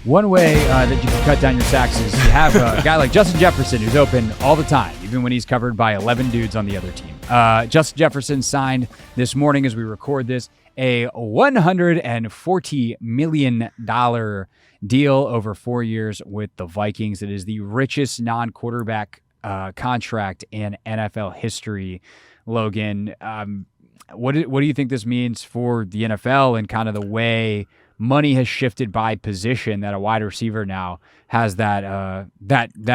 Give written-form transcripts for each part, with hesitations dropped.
One way that you can cut down your sacks is you have a guy like Justin Jefferson who's open all the time, even when he's covered by 11 dudes on the other team. Justin Jefferson signed this morning as we record this a $140 million deal over 4 years with the Vikings. It is the richest non-quarterback contract in NFL history. Logan, what do you think this means for the NFL and kind of the way money has shifted by position, that a wide receiver now has that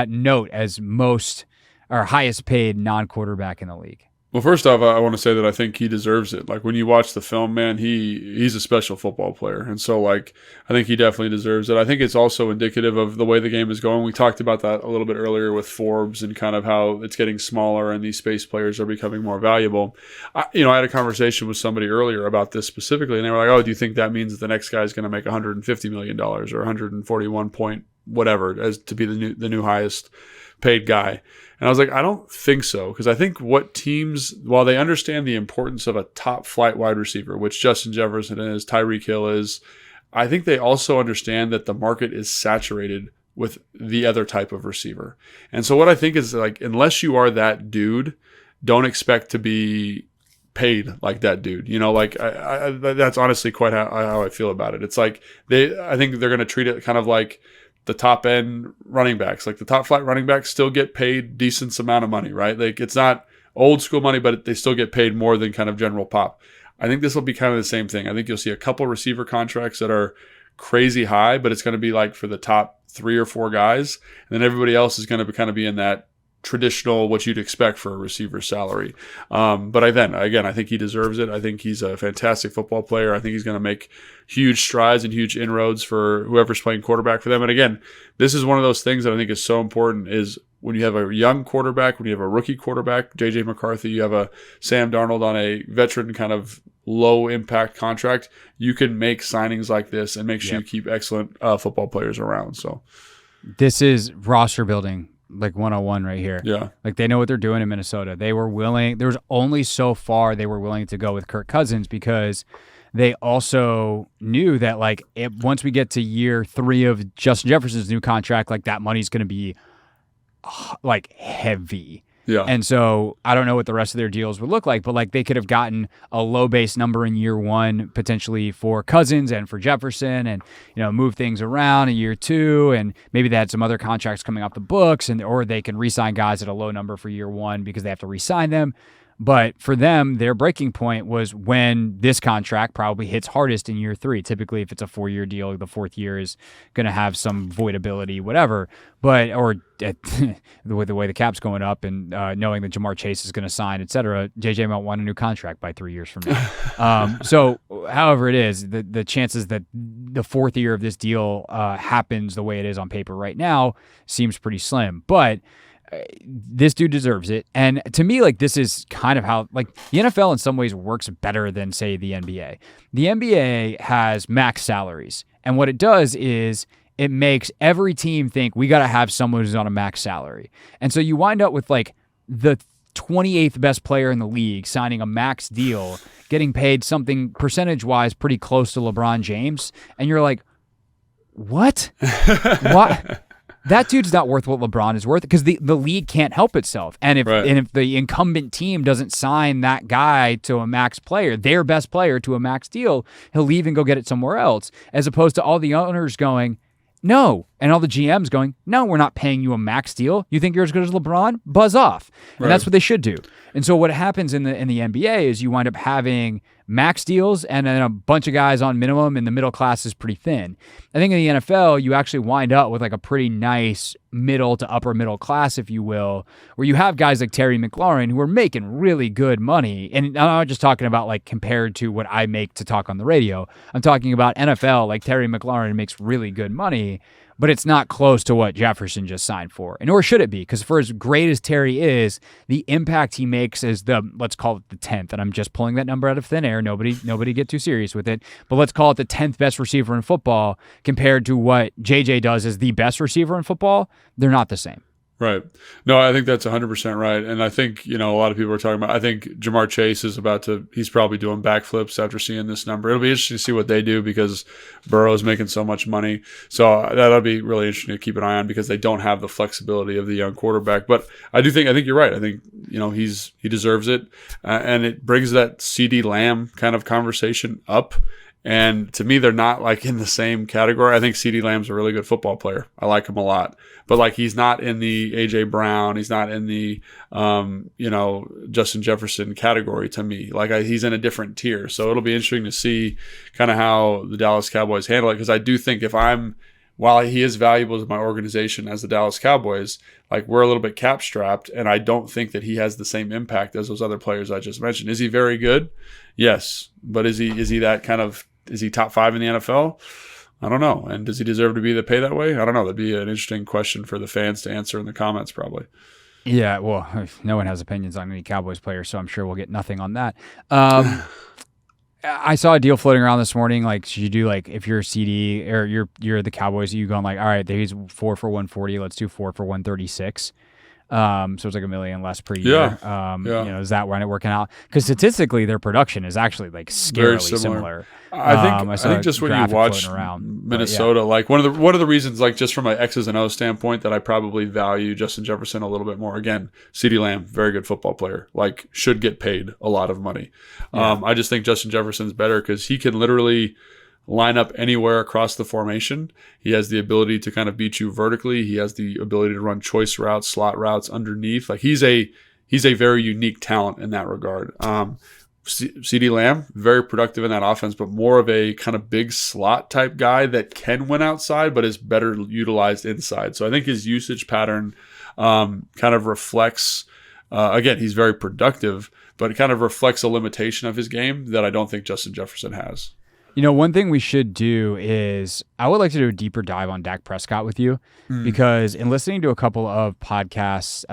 note as most or highest paid non-quarterback in the league? Well, first off, I want to say that I think he deserves it. Like, when you watch the film, man, he's a special football player. And so, like, I think he definitely deserves it. I think it's also indicative of the way the game is going. We talked about that a little bit earlier with Forbes and kind of how it's getting smaller and these space players are becoming more valuable. I had a conversation with somebody earlier about this specifically, and they were like, oh, do you think that means that the next guy is going to make $150 million or 141 point whatever as to be the new highest paid guy? And I was like, I don't think so, because I think what teams, while they understand the importance of a top flight wide receiver, which Justin Jefferson is, Tyreek Hill is, I think they also understand that the market is saturated with the other type of receiver. And so what I think is, like, unless you are that dude, don't expect to be paid like that dude. That's honestly quite how I feel about it. It's like I think they're going to treat it kind of like the top end running backs. Like, the top flight running backs still get paid decent amount of money, right? Like, it's not old school money, but they still get paid more than kind of general pop. I think this will be kind of the same thing. I think you'll see a couple receiver contracts that are crazy high, but it's going to be like for the top 3 or 4 guys. And then everybody else is going to kind of be in that traditional, what you'd expect for a receiver's salary. But I think he deserves it. I think he's a fantastic football player. I think he's going to make huge strides and huge inroads for whoever's playing quarterback for them. And again, this is one of those things that I think is so important, is when you have a young quarterback, when you have a rookie quarterback, J.J. McCarthy, you have a Sam Darnold on a veteran kind of low impact contract, you can make signings like this and make sure you keep excellent football players around. So this is roster building, like 101 right here. Yeah. Like, they know what they're doing in Minnesota. There was only so far they were willing to go with Kirk Cousins, because they also knew that, like, once we get to year 3 of Justin Jefferson's new contract, like, that money's going to be like heavy. Yeah. And so I don't know what the rest of their deals would look like, but, like, they could have gotten a low base number in year 1 potentially for Cousins and for Jefferson, and, move things around in year 2, and maybe they had some other contracts coming off the books, or they can re-sign guys at a low number for year 1 because they have to re-sign them. But for them, their breaking point was when this contract probably hits hardest in year 3. Typically, if it's a 4-year deal, the 4th year is going to have some voidability, whatever. Or the way the cap's going up, and knowing that Jamar Chase is going to sign, et cetera, JJ might want a new contract by 3 years from now. So however it is, the chances that the 4th year of this deal happens the way it is on paper right now seems pretty slim. But this dude deserves it. And to me, like, this is kind of how, like, the NFL in some ways works better than, say, the NBA. The NBA has max salaries. And what it does is it makes every team think we got to have someone who's on a max salary. And so you wind up with, like, the 28th best player in the league signing a max deal, getting paid something percentage-wise pretty close to LeBron James. And you're like, what? What? That dude's not worth what LeBron is worth, because the league can't help itself. And if the incumbent team doesn't sign that guy to a max player, their best player, to a max deal, he'll leave and go get it somewhere else, as opposed to all the owners going, no, and all the GMs going, no, we're not paying you a max deal. You think you're as good as LeBron? Buzz off. And that's what they should do. And so what happens in the NBA is you wind up having max deals and then a bunch of guys on minimum, and the middle class is pretty thin. I think in the NFL, you actually wind up with, like, a pretty nice middle to upper middle class, if you will, where you have guys like Terry McLaurin who are making really good money. And I'm not just talking about, like, compared to what I make to talk on the radio. I'm talking about NFL, like, Terry McLaurin makes really good money, but it's not close to what Jefferson just signed for. And nor should it be, because for as great as Terry is, the impact he makes as let's call it the 10th, and I'm just pulling that number out of thin air. Nobody get too serious with it. But let's call it the 10th best receiver in football compared to what JJ does as the best receiver in football. They're not the same. Right. No, I think that's 100% right. And I think, a lot of people are talking about, I think Jamar Chase is he's probably doing backflips after seeing this number. It'll be interesting to see what they do because Burrow's making so much money. So that'll be really interesting to keep an eye on because they don't have the flexibility of the young quarterback. But I think you're right. I think, he deserves it. And it brings that CeeDee Lamb kind of conversation up. And to me, they're not like in the same category. I think CeeDee Lamb's a really good football player. I like him a lot, but like he's not in the AJ Brown. He's not in the, Justin Jefferson category to me. Like he's in a different tier. So it'll be interesting to see kind of how the Dallas Cowboys handle it. Cause I do think while he is valuable to my organization as the Dallas Cowboys, like we're a little bit cap strapped, and I don't think that he has the same impact as those other players I just mentioned. Is he very good? Yes. But is he that kind of, is he top 5 in the NFL? I don't know. And does he deserve to be pay that way? I don't know. That'd be an interesting question for the fans to answer in the comments, probably. Yeah, well, no one has opinions on any Cowboys player, so I'm sure we'll get nothing on that. I saw a deal floating around this morning. Like, should you do if you're a CD or you're the Cowboys, you going all right, he's 4 for 140. Let's do 4 for 136. So it's like $1 million less per year. Is that working out? Because statistically, their production is actually scarily similar. I think just when you watch Minnesota, one of the reasons, just from an X's and O's standpoint, that I probably value Justin Jefferson a little bit more. Again, CeeDee Lamb, very good football player, should get paid a lot of money. I just think Justin Jefferson's better because he can literally line up anywhere across the formation. He has the ability to kind of beat you vertically. He has the ability to run choice routes, slot routes underneath. He's a very unique talent in that regard. CeeDee Lamb, very productive in that offense, but more of a kind of big slot type guy that can win outside, but is better utilized inside. So I think his usage pattern kind of reflects, again, he's very productive, but it kind of reflects a limitation of his game that I don't think Justin Jefferson has. One thing we should do is I would like to do a deeper dive on Dak Prescott with you because in listening to a couple of podcasts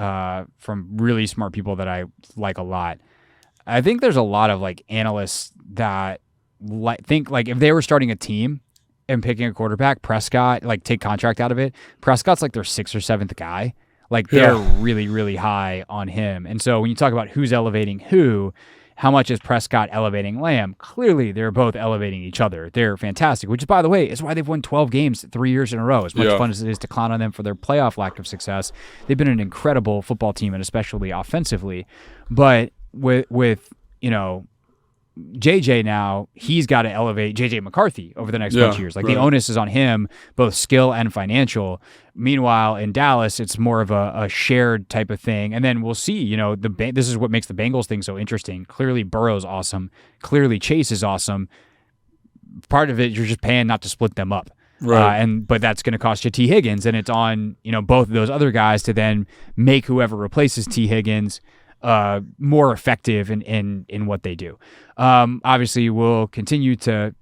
from really smart people that I like a lot, I think there's a lot of analysts that think if they were starting a team and picking a quarterback, Prescott, take contract out of it, Prescott's their 6th or 7th guy. They're really, really high on him. And so when you talk about who's elevating who, how much is Prescott elevating Lamb? Clearly, they're both elevating each other. They're fantastic, which, by the way, is why they've won 12 games 3 years in a row. As much fun as it is to clown on them for their playoff lack of success, they've been an incredible football team, and especially offensively. But with JJ now, he's got to elevate JJ McCarthy over the next bunch of years. The onus is on him, both skill and financial. Meanwhile, in Dallas, it's more of a shared type of thing. And then we'll see, this is what makes the Bengals thing so interesting. Clearly, Burrow's awesome. Clearly, Chase is awesome. Part of it, you're just paying not to split them up. Right. But that's going to cost you T. Higgins. And it's on, both of those other guys to then make whoever replaces T. Higgins more effective in what they do. Obviously, we'll continue to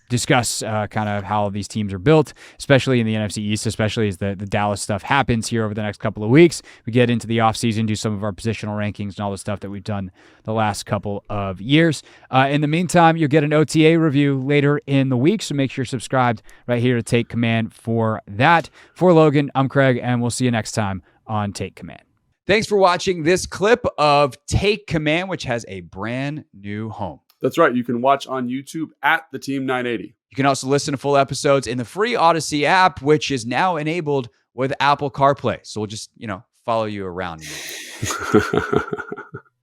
discuss kind of how these teams are built, especially in the NFC East, especially as the Dallas stuff happens here over the next couple of weeks. We get into the offseason, do some of our positional rankings and all the stuff that we've done the last couple of years. In the meantime, you'll get an OTA review later in the week, so make sure you're subscribed right here to Take Command for that. For Logan, I'm Craig, and we'll see you next time on Take Command. Thanks for watching this clip of Take Command, which has a brand new home. That's right. You can watch on YouTube at the Team 980. You can also listen to full episodes in the free Odyssey app, which is now enabled with Apple CarPlay. So we'll just, follow you around.